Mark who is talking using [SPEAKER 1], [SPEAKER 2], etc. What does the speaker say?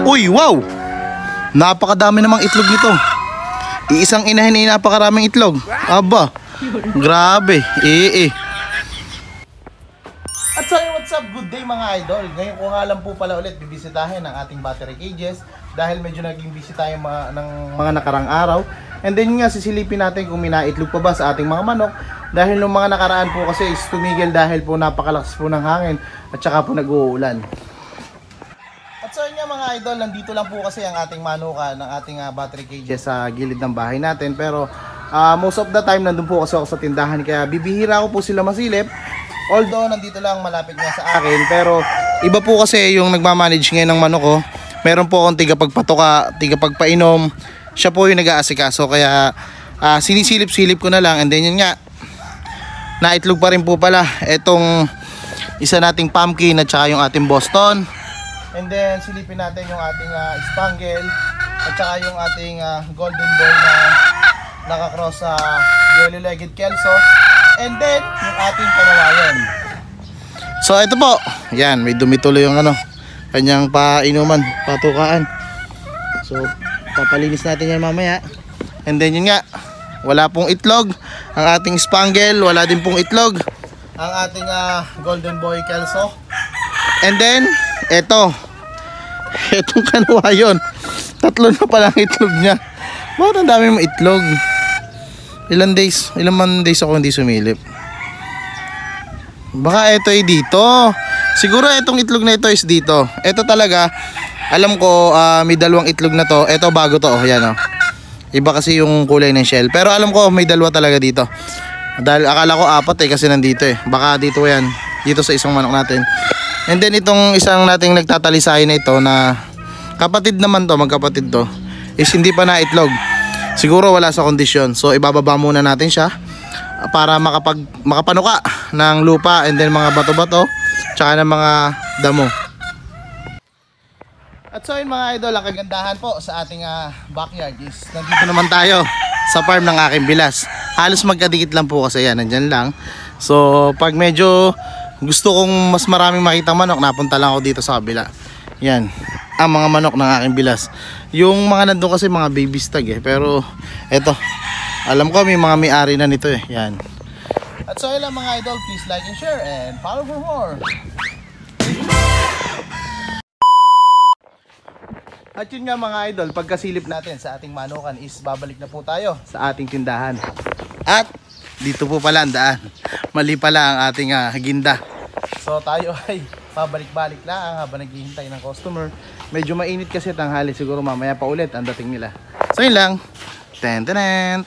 [SPEAKER 1] Uy, wow! Napakadami namang itlog nito. Iisang inahin ay napakaraming itlog. Aba, grabe. At so what's up? Good day mga idol. Ngayon ko nga lang po pala ulit bibisitahin ang ating battery cages dahil medyo naging busy tayo ng mga nakarang araw. And then nga sisilipin natin kung minaitlog pa ba sa ating mga manok dahil nung mga nakaraan po kasi is tumigil dahil po napakalakas po ng hangin at saka po nag-uulan. At so yun nga mga idol, nandito lang po kasi ang ating manuka ng ating battery cages sa gilid ng bahay natin. Pero most of the time nandun po kasi ako sa tindahan kaya bibihira ko po sila masilip. Although nandito lang malapit nga sa akin, pero iba po kasi yung nagmamanage ngayon ng manok ko. Meron po akong tigapagpatoka, tigapagpainom. Siya po yung nag-aasikaso kaya sinisilip-silip ko na lang. And then yun nga, naitlog pa rin po pala itong isa nating pumpkin at saka yung ating Boston. And then silipin natin yung ating spangle at saka yung ating golden boy na nakakross sa yellow-legged kelso. And then yung ating kanawayan. So ito po, yan, may dumituloy yung kanyang painuman, patukaan. So papalinis natin yan mamaya. And then yun nga, wala pong itlog ang ating spangle, wala din pong itlog ang ating golden boy kelso. And then etong kanawayon, tatlo na palang itlog niya. Bakit ang dami mong itlog? Ilan man days ako hindi sumilip. Baka ito ay dito. Siguro itong itlog na ito is dito. Ito talaga, alam ko may dalawang itlog na to. Ito bago to, yan oh. Iba kasi yung kulay ng shell. Pero alam ko may dalawa talaga dito. Dahil akala ko apat kasi nandito Baka dito yan. Dito sa isang manok natin. And then itong isang nating nagtatalisay na ito na kapatid naman to, magkapatid to, is hindi pa na itlog. Siguro wala sa kondisyon. So ibababa muna natin siya para makapanuka ng lupa and then mga bato-bato tsaka ng mga damo. At so yun mga idol, ang kagandahan po sa ating backyard is nandito naman tayo sa farm ng aking bilas. Halos magkadikit lang po kasi yan, nandyan lang. So pag medyo gusto kong mas maraming makitang manok, napunta lang ako dito sa kabila. Yan, ang mga manok ng aking bilas. Yung mga nandun kasi mga baby stag pero eto, alam ko may mga may-ari na nito yan. At so yun lang mga idol, please like and share and follow for more. At yun nga mga idol, pagkasilip natin sa ating manukan is babalik na po tayo sa ating tindahan. At dito po pala ang daan, mali pala ang ating ginda. So tayo ay pabalik-balik lang habang naghihintay ng customer. Medyo mainit kasi tanghali, siguro mamaya pa ulit ang dating nila. So yun lang. Ten.